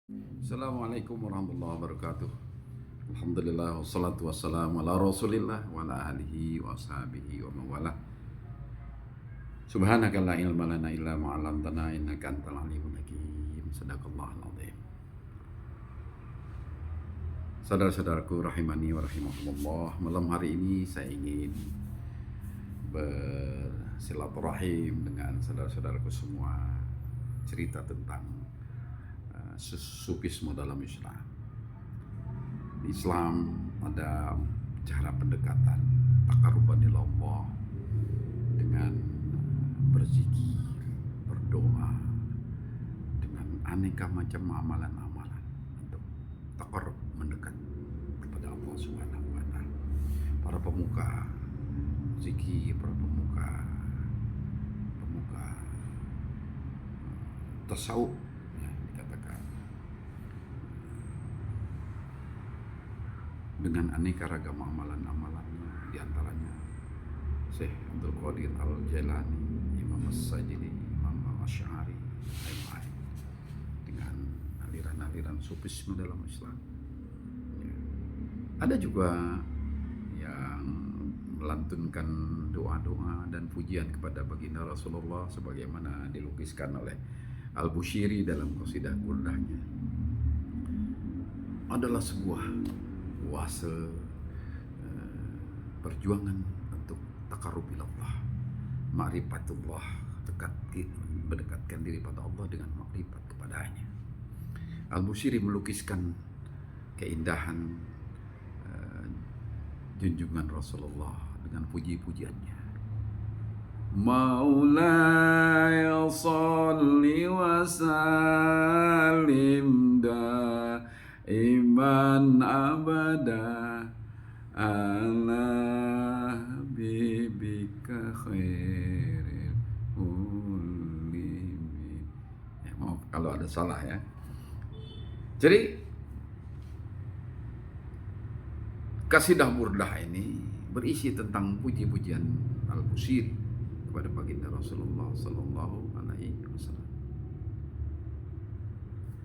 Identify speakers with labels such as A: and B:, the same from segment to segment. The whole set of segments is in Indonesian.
A: Assalamualaikum warahmatullahi wabarakatuh. Alhamdulillah wassalatu wassalamu ala Rasulillah wa ala alihi wa sahbihi wa mawalah. Subhanaka la ilma lana illa ma 'allamtana innaka antal alimul hakim. Sadaqallahul azim. Saudara-saudaraku rahimani wa rahimakumullah, malam hari ini saya ingin bersilaturahim dengan saudara-saudaraku semua, cerita tentang sufisme dalam Islam. Di Islam ada cara pendekatan taqarruban ila Allah dengan berzikir, berdoa, dengan aneka macam amalan-amalan untuk taqarrub, mendekat kepada Allah Subhanahu wa taala. Para pemuka zikir, para pemuka tasawuf, ya, dikatakan dengan aneka ragam amalan-amalannya, diantaranya Syekh Abdul Qadir Al-Jailani, Imam As-Sajidi, Imam Al-Asy'ari, lain-lain, dengan aliran-aliran sufisme dalam Islam. Ya. Ada juga yang melantunkan doa-doa dan pujian kepada baginda Rasulullah sebagaimana dilukiskan oleh Al-Busiri dalam qasidah Burdahnya. Adalah sebuah puasa, perjuangan untuk taqarrub ila Allah, ma'rifatullah, mendekatkan diri pada Allah dengan makrifat kepadanya. Al-Busiri melukiskan keindahan junjungan Rasulullah dengan puji-pujiannya. Maulaya salli wa sallim daiman abada ala habibika khairil ulimi. Ya, maaf kalau ada salah ya. Jadi kasidah Burdah ini berisi tentang puji-pujian Al-Busiri kepada baginda Rasulullah sallallahu alaihi wasallam.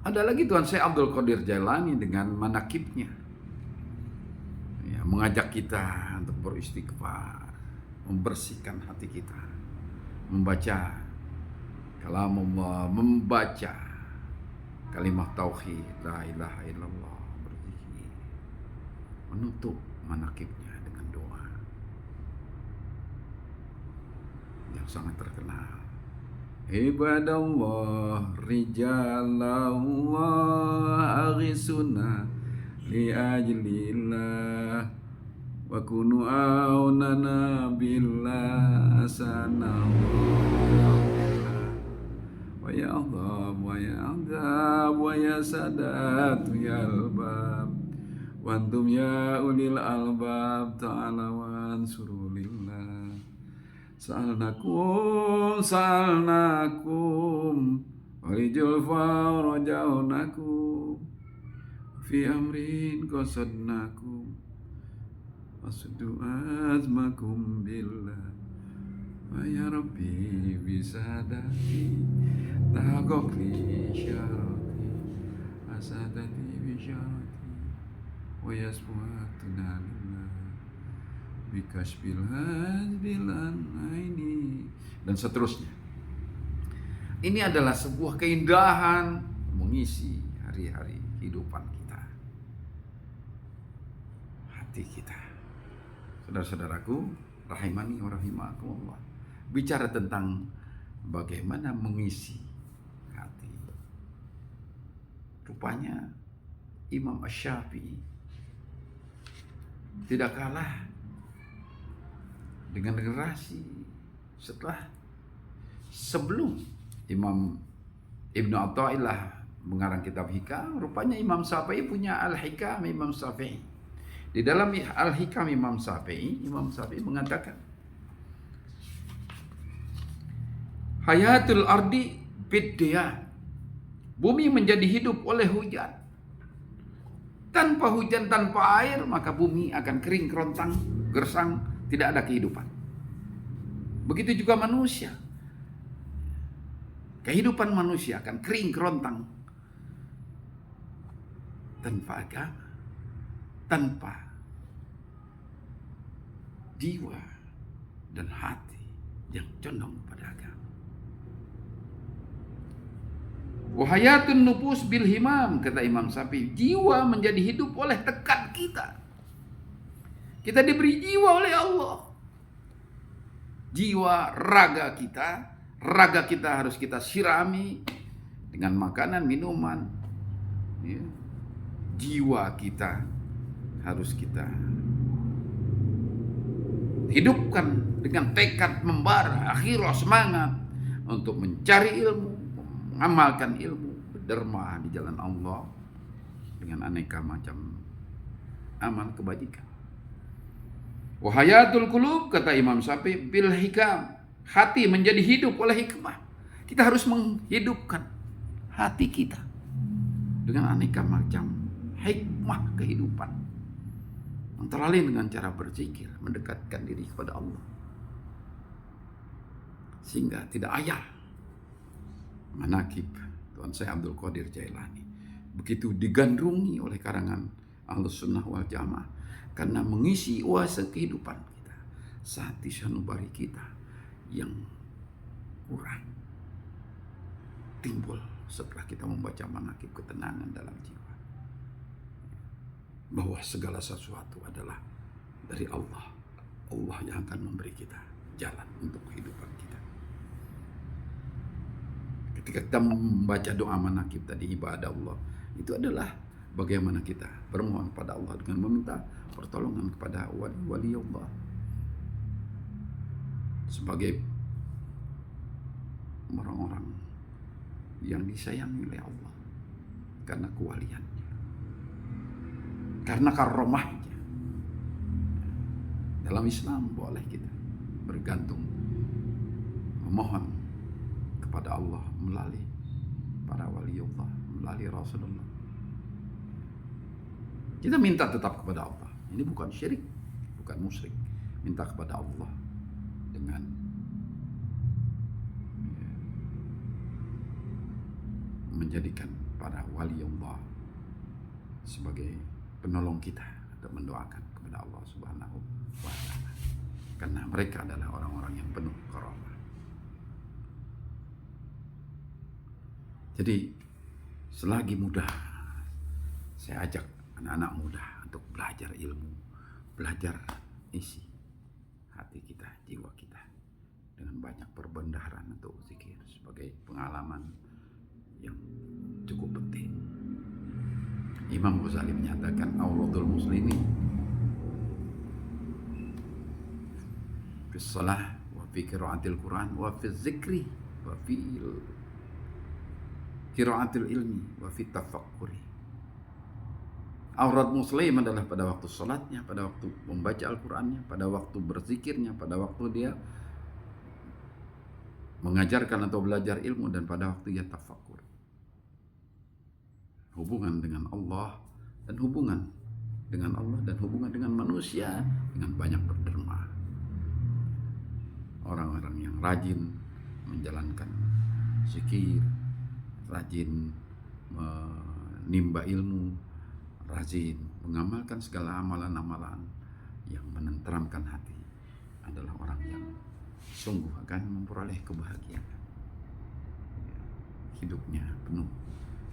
A: Ada lagi Tuan Syekh Abdul Qadir Jailani dengan manakibnya, ya, mengajak kita untuk beristighfar, membersihkan hati kita, membaca kalamullah, membaca kalimat tauhid la ilaha illallah, berzikir, menutup manakibnya dengan doa yang sangat terkenal. Ibadallah rijalallah aghisuna li ajlillah wa kunu aunana billah sanallah wa ya Allah wa ya Adab wa ya Sadat ya Albab wa antum ya ulil albab ta'ala wa ansurulillah. Salnakum walijul farajaunakum fi amrin qasadnakum wasuddu azmakum billah wa ya rabbi bisadati taqokli syarati asadati bisyarati wa yasbuhatuna lillah bikasbil hazbilan aini, dan seterusnya. Ini adalah sebuah keindahan mengisi hari-hari kehidupan kita, hati kita. Saudara-saudaraku rahimani wa rahimakumullah, bicara tentang bagaimana mengisi hati. Rupanya Imam Asy-Syafi'i tidak kalah dengan generasi sebelum Imam Ibnu Athaillah mengarang kitab Hikam. Rupanya Imam Syafi'i punya Al-Hikam Imam Syafi'i. Di dalam Al-Hikam Imam Syafi'i mengatakan, hayatul ardi biddiya, bumi menjadi hidup oleh hujan. Tanpa hujan, tanpa air, maka bumi akan kering, kerontang, gersang, tidak ada kehidupan. Begitu juga manusia. Kehidupan manusia akan kering kerontang. tanpa agama, tanpa jiwa dan hati yang condong pada agama. Wahayatun nufus bil himam, kata Imam Syafi'i, jiwa menjadi hidup oleh tekad kita. Kita diberi jiwa oleh Allah. Jiwa raga kita harus kita sirami dengan makanan, minuman. Ya. Jiwa kita harus kita hidupkan dengan tekad membara, akhirah, semangat untuk mencari ilmu, mengamalkan ilmu, berderma di jalan Allah dengan aneka macam amal kebajikan. Wahayatul qulub, kata Imam Syafi'i, bil hikam, hati menjadi hidup oleh hikmah. Kita harus menghidupkan hati kita dengan aneka macam hikmah kehidupan, antara lain dengan cara berzikir, mendekatkan diri kepada Allah, sehingga tidak ayal manakib Tuan Syekh Abdul Qadir Jailani begitu digandrungi oleh karangan Ahlus Sunnah wal Jamaah, karena mengisi oase kehidupan kita, sati sanubari kita yang kurang timbul setelah kita membaca manakib ketenangan dalam jiwa, bahwa segala sesuatu adalah dari Allah. Allah yang akan memberi kita jalan untuk kehidupan kita. Ketika kita membaca doa manakib tadi, ibadah Allah, itu adalah bagaimana kita bermohon kepada Allah dengan meminta pertolongan kepada wali Allah sebagai orang-orang yang disayangi oleh Allah karena kewaliannya, karena karomahnya. Dalam Islam boleh kita bergantung, memohon kepada Allah melalui para wali Allah, melalui Rasulullah. Kita minta tetap kepada Allah. Ini bukan syirik, bukan musyrik. Minta kepada Allah dengan menjadikan para wali Allah sebagai penolong kita untuk mendoakan kepada Allah Subhanahu wa Ta'ala. Karena mereka adalah orang-orang yang penuh karamah. Jadi selagi muda, saya ajak anak-anak muda untuk belajar ilmu, belajar isi hati kita, jiwa kita dengan banyak perbendaharaan untuk zikir sebagai pengalaman yang cukup penting. Imam Ghazali menyatakan auradul muslimin fi shalah wa fi qiraatil Quran wa fi zikri wa fi qiraatil ilmi wa fi tafakkuri. Aurat muslim adalah pada waktu salatnya, pada waktu membaca Al-Qurannya, pada waktu berzikirnya, pada waktu dia mengajarkan atau belajar ilmu, dan pada waktu dia tafakkur. Hubungan dengan Allah dan hubungan dengan Allah dan hubungan dengan manusia dengan banyak berderma. Orang-orang yang rajin menjalankan zikir, rajin menimba ilmu, rajin mengamalkan segala amalan-amalan yang menenteramkan hati, adalah orang yang sungguh akan memperoleh kebahagiaan. Hidupnya penuh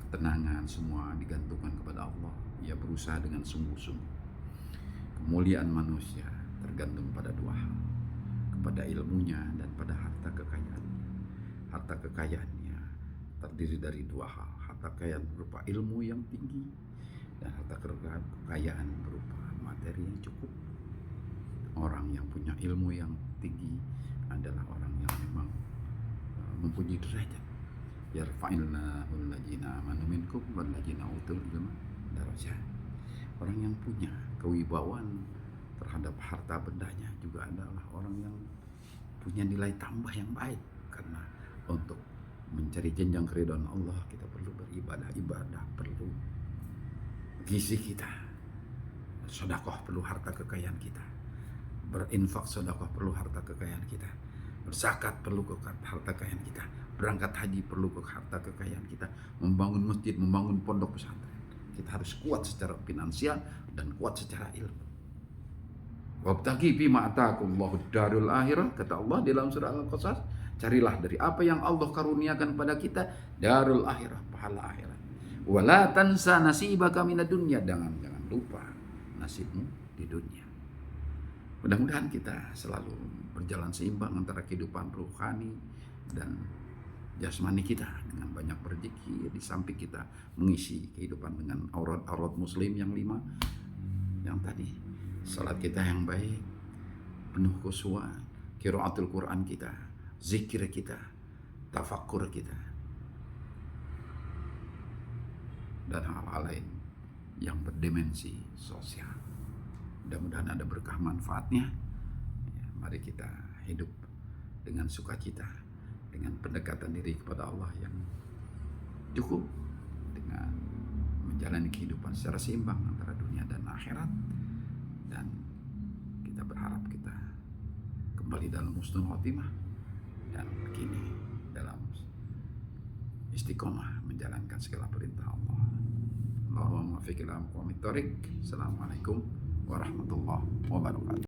A: ketenangan, semua digantungkan kepada Allah. Ia berusaha dengan sungguh-sungguh. Kemuliaan manusia tergantung pada dua hal, kepada ilmunya dan pada harta kekayaannya. Harta kekayaannya terdiri dari dua hal, harta kekayaan berupa ilmu yang tinggi dan harta kekayaan berupa materi yang cukup. Orang yang punya ilmu yang tinggi adalah orang yang memang mempunyai derajat. Yarfa'illahu allazina amanu minkum wallazina utul ilma darajat. Orang yang punya kewibawaan terhadap harta bendanya juga adalah orang yang punya nilai tambah yang baik, karena untuk mencari jenjang keridhaan Allah kita perlu beribadah, perlu gizi kita, sedekah perlu harta kekayaan kita, berinfak sedekah perlu harta kekayaan kita, berzakat perlu harta kekayaan kita, berangkat haji perlu harta kekayaan kita, membangun masjid, membangun pondok pesantren, kita harus kuat secara finansial dan kuat secara ilmu. Wabtaghi bima ataakumullahu darul akhirah, kata Allah di dalam surah Al-Qasas, carilah dari apa yang Allah karuniakan pada kita darul akhirah, pahala akhirat. Wala tansa nasibaka minad dunya, jangan lupa nasibmu di dunia. Mudah-mudahan kita selalu berjalan seimbang antara kehidupan rohani dan jasmani kita, dengan banyak berzikir di samping kita mengisi kehidupan dengan aurat muslim yang 5 yang tadi. Salat kita yang baik, penuh khusyuk, qiraatul Quran kita, zikir kita, tafakkur kita, dan hal-hal lain yang berdimensi sosial. Mudah-mudahan ada berkah manfaatnya. Ya, mari kita hidup dengan sukacita, dengan pendekatan diri kepada Allah yang cukup, dengan menjalani kehidupan secara seimbang antara dunia dan akhirat. Dan kita berharap kita kembali dalam husnul khotimah dan kini dalam istiqomah menjalankan segala perintah Allah. Allahumma fiqh ila aqwamit thoriq. Assalamualaikum warahmatullahi wabarakatuh.